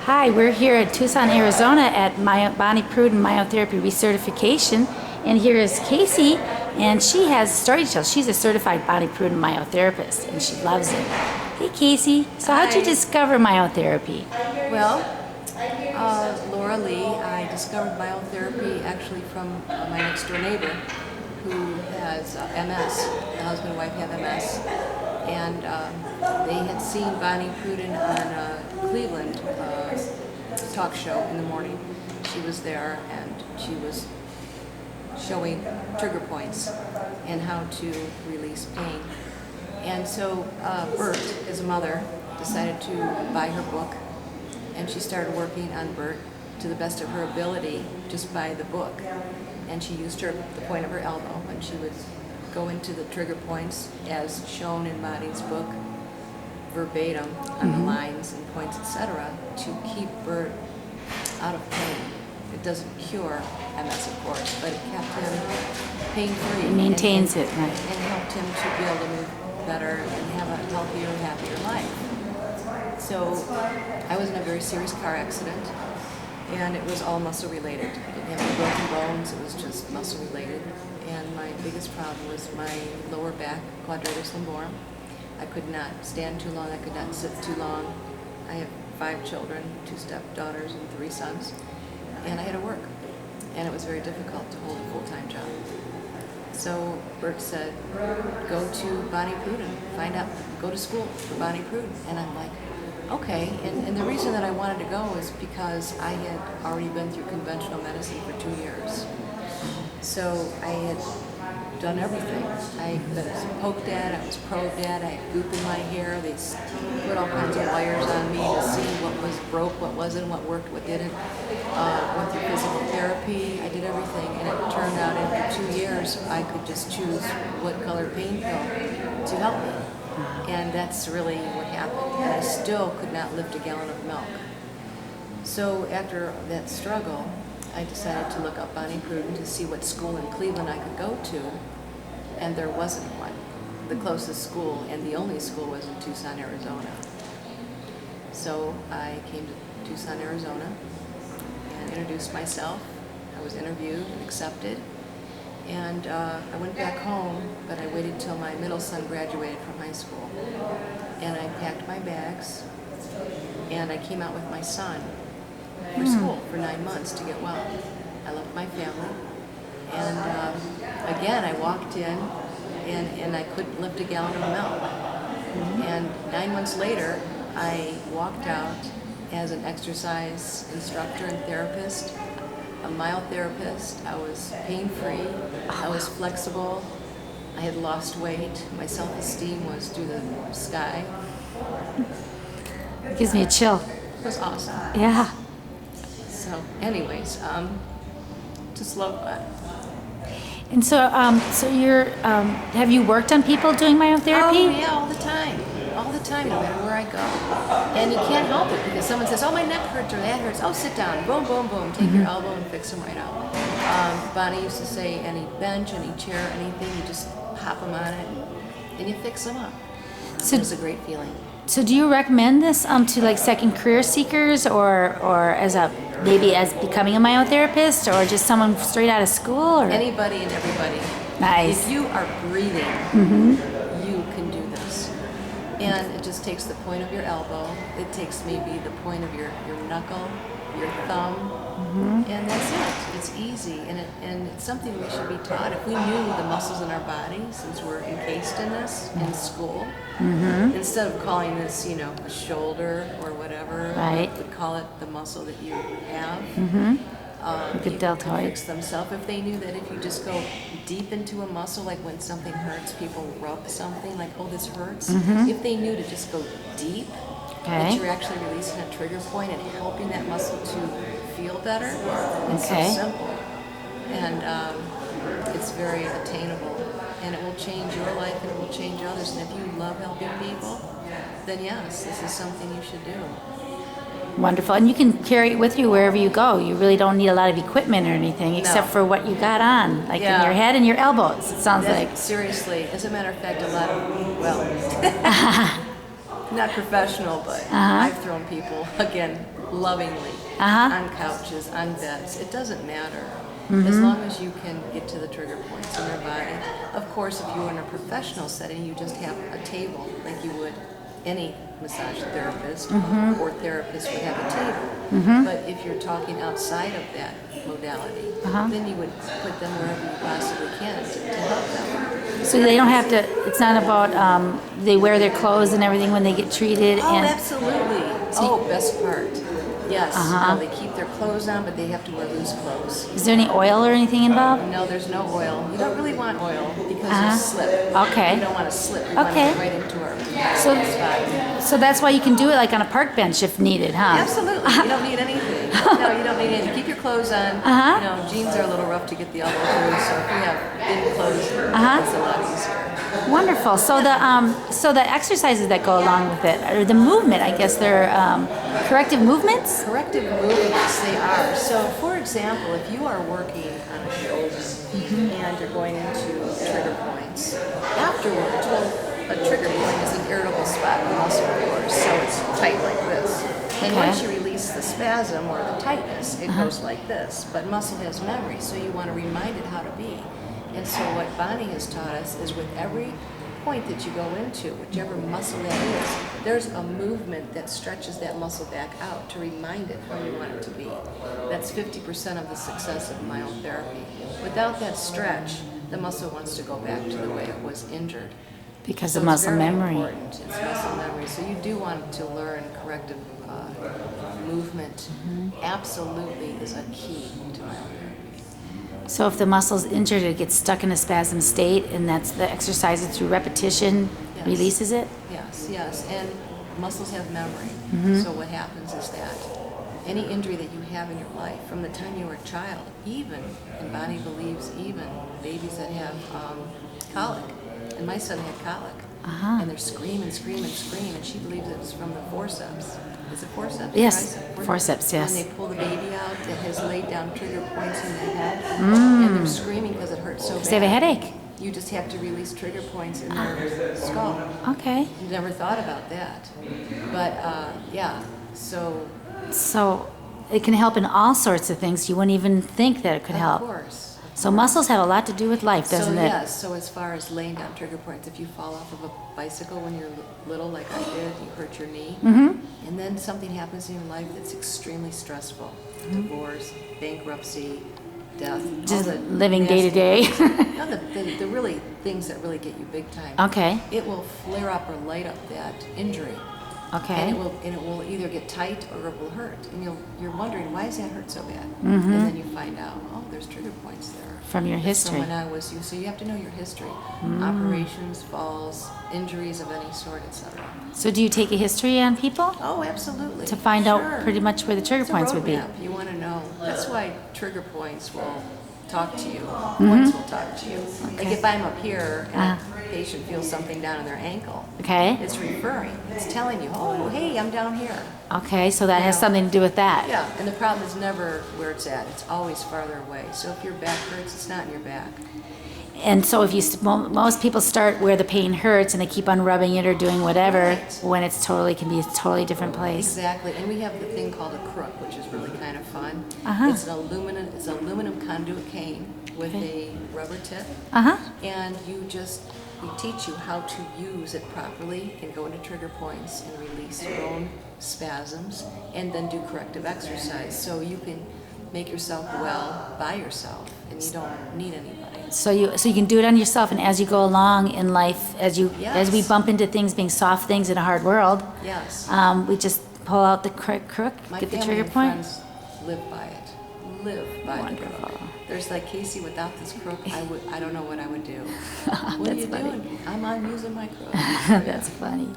Hi, we're here at Tucson, Arizona at Bonnie Pruden Myotherapy Recertification, and here is Kacy, and she has a story to tell. She's a certified Bonnie Pruden myotherapist, and she loves it. Hey, Kacy. So how'd you discover myotherapy? Well, Laura Lee, I discovered myotherapy actually from my next door neighbor who has MS. The husband and wife have MS. And they had seen Bonnie Pruden on Cleveland talk show in the morning. She was there and she was showing trigger points and how to release pain. And so Bert, his mother, decided to buy her book, and she started working on Bert to the best of her ability just by the book. And she used the point of her elbow, and she would go into the trigger points as shown in Bonnie's book, verbatim on the lines and points, etc., to keep Bert out of pain. It doesn't cure MS, of course, but it kept him pain-free. It maintains it, right. And helped him to be able to move better and have a healthier, happier life. So I was in a very serious car accident, and it was all muscle related. I didn't have any broken bones, it was just muscle related. And my biggest problem was my lower back, quadratus lumborum. I could not stand too long, I could not sit too long. I have 5 children, 2 stepdaughters and 3 sons, and I had to work. And it was very difficult to hold a full-time job. So Bert said, go to Bonnie Pruden, find out, go to school for Bonnie Pruden. And I'm like, okay. And the reason that I wanted to go is because I had already been through conventional medicine for 2 years. So I had done everything. I was poked at, I was probed at, I had goop in my hair. They put all kinds of wires on me to see what was broke, what wasn't, what worked, what didn't. Went through physical therapy, I did everything, and it turned out after 2 years I could just choose what color pain pill to help me. And that's really what happened. And I still could not lift a gallon of milk. So after that struggle, I decided to look up Bonnie Pruden to see what school in Cleveland I could go to, and there wasn't one. The closest school and the only school was in Tucson, Arizona. So I came to Tucson, Arizona and introduced myself. I was interviewed and accepted, and I went back home, but I waited till my middle son graduated from high school. And I packed my bags, and I came out with my son for school for 9 months to get well. I left my family, and again I walked in and I couldn't lift a gallon of milk. And 9 months later I walked out as an exercise instructor and therapist, a myotherapist. I was pain-free, I was flexible, I had lost weight, my self-esteem was through the sky. It gives me a chill. It was awesome. Yeah. So anyways, just love that. And so, have you worked on people doing myotherapy? Oh yeah, all the time, no matter where I go. And you can't help it because someone says, oh, my neck hurts or that hurts. Oh, sit down, boom, boom, boom. Take your elbow and fix them right out. Bonnie used to say any bench, any chair, anything, you just pop them on it and you fix them up. So it was a great feeling. So do you recommend this to like second career seekers or as maybe as becoming a myotherapist or just someone straight out of school? Or? Anybody and everybody. Nice. If you are breathing, you can do this. And it just takes the point of your elbow. It takes maybe the point of your knuckle, your thumb, and that's it. It's easy, and it's something we should be taught. If we knew the muscles in our body, since we're encased in this in school, instead of calling this, a shoulder or whatever, right, we would call it the muscle that you have. The deltoid. Fix themselves. If they knew that if you just go deep into a muscle, like when something hurts, people rub something, like, oh, this hurts. If they knew to just go deep, that you're actually releasing a trigger point and helping that muscle to feel better. It's so simple. And it's very attainable. And it will change your life and it will change others. And if you love helping people, then yes, this is something you should do. Wonderful. And you can carry it with you wherever you go. You really don't need a lot of equipment or anything except for what you got on, like in your head and your elbows, it sounds like. Seriously. As a matter of fact, a lot of, not professional, but I've thrown people, again, lovingly, on couches, on beds. It doesn't matter. As long as you can get to the trigger points in their body. Of course, if you're in a professional setting, you just have a table like you would any massage therapist or therapist would have a table. But if you're talking outside of that modality, then you would put them wherever you possibly can to help them. So they don't have to, it's not about, they wear their clothes and everything when they get treated? Oh, and absolutely. Best part. Yes. No, they keep their clothes on, but they have to wear loose clothes. Is there any oil or anything involved? No, there's no oil. You don't really want oil because you'll slip. Okay. You don't want to slip. You want to get right into our spot. So that's why you can do it like on a park bench if needed, huh? Absolutely. You don't need anything. No, you don't need anything. Keep your clothes on. You know, jeans are a little rough to get the elbow through, so if you have thin clothes, it's a lot easier. Wonderful. So the exercises that go along with it, or the movement, I guess they're corrective movements? Corrective movements, they are. So, for example, if you are working on a shoulder and you're going into trigger points, afterwards, well, a trigger point is an irritable spot in the muscle, of course, so it's tight like this. And once you release the spasm or the tightness, it goes like this. But muscle has memory, so you want to remind it how to be. And so what Bonnie has taught us is with every point that you go into, whichever muscle that is, there's a movement that stretches that muscle back out to remind it where you want it to be. That's 50% of the success of myotherapy. Without that stretch, the muscle wants to go back to the way it was injured. Because So of muscle it's very memory. important. It's muscle memory. So you do want to learn corrective movement. Absolutely is a key to myotherapy. So if the muscle's injured, it gets stuck in a spasm state, and that's the exercise through repetition releases it? Yes, yes. And muscles have memory. So what happens is that any injury that you have in your life, from the time you were a child, even, and Bonnie believes even, babies that have colic, and my son had colic, and they're scream, and she believes it was from the forceps. Is it forceps? Yes, forceps, yes. When they pull the baby out that has laid down trigger points in the head, and they're screaming because it hurts so bad. Because they have a headache. You just have to release trigger points in their skull. Okay. Never thought about that. But, So it can help in all sorts of things. You wouldn't even think that it could help. Of course. So muscles have a lot to do with life, doesn't it? Yes, so as far as laying down trigger points, if you fall off of a bicycle when you're little, like I did, you hurt your knee, and then something happens in your life that's extremely stressful, divorce, bankruptcy, death. Just all the living day to day. No, the really things that really get you big time. Okay. It will flare up or light up that injury. Okay. And it will either get tight or it will hurt. And you're wondering, why does that hurt so bad? And then you find out, there's trigger points there. From your history. From when I was you. So you have to know your history. Operations, falls, injuries of any sort, etc. So do you take a history on people? Oh, absolutely. To find out pretty much where the trigger It's a points would be? roadmap. You want to know. That's why trigger points will talk to you. Points will talk to you. Like if I'm up here and a patient feels something down in their ankle, it's referring. It's telling you, oh, hey, I'm down here. Okay, so that has something to do with that. Yeah, and the problem is never where it's at. It's always farther away. So if your back hurts, it's not in your back. And so if most people start where the pain hurts and they keep on rubbing it or doing whatever, when it's can be a totally different place. Exactly, and we have the thing called a crook, which is really kind of fun. It's an aluminum conduit cane with a rubber tip, and we teach you how to use it properly and go into trigger points and release your own spasms, and then do corrective exercise so you can make yourself well by yourself, and you don't need anybody. So you can do it on yourself, and as you go along in life, as we bump into things being soft things in a hard world, we just pull out the crook, get the trigger point. My family and friends live by it. Live by the crook. There's like, Kacey, without this crook, I don't know what I would do. What are you doing? I'm using my crook. That's funny.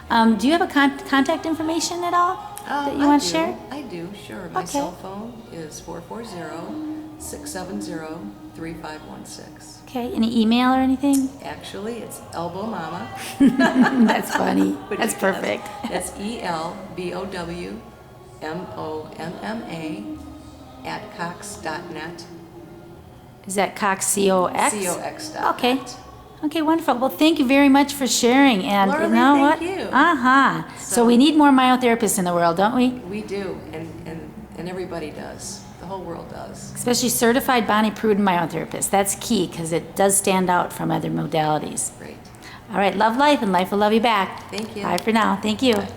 Do you have a contact information at all that you want to share? I do, sure. My cell phone is 440-670-3516. Okay, any email or anything? Actually, it's Elbow Mama. That's funny. That's perfect. That's ELBOWMOMMA @cox.net. Is that Cox, C-O-X? COX. Okay. Okay, wonderful. Well, thank you very much for sharing. And Laura, you know thank what? you. So we need more myotherapists in the world, don't we? We do, and everybody does. The whole world does. Especially certified Bonnie Pruden myotherapists. That's key because it does stand out from other modalities. Great. All right, love life and life will love you back. Thank you. Bye for now. Thank you. Bye.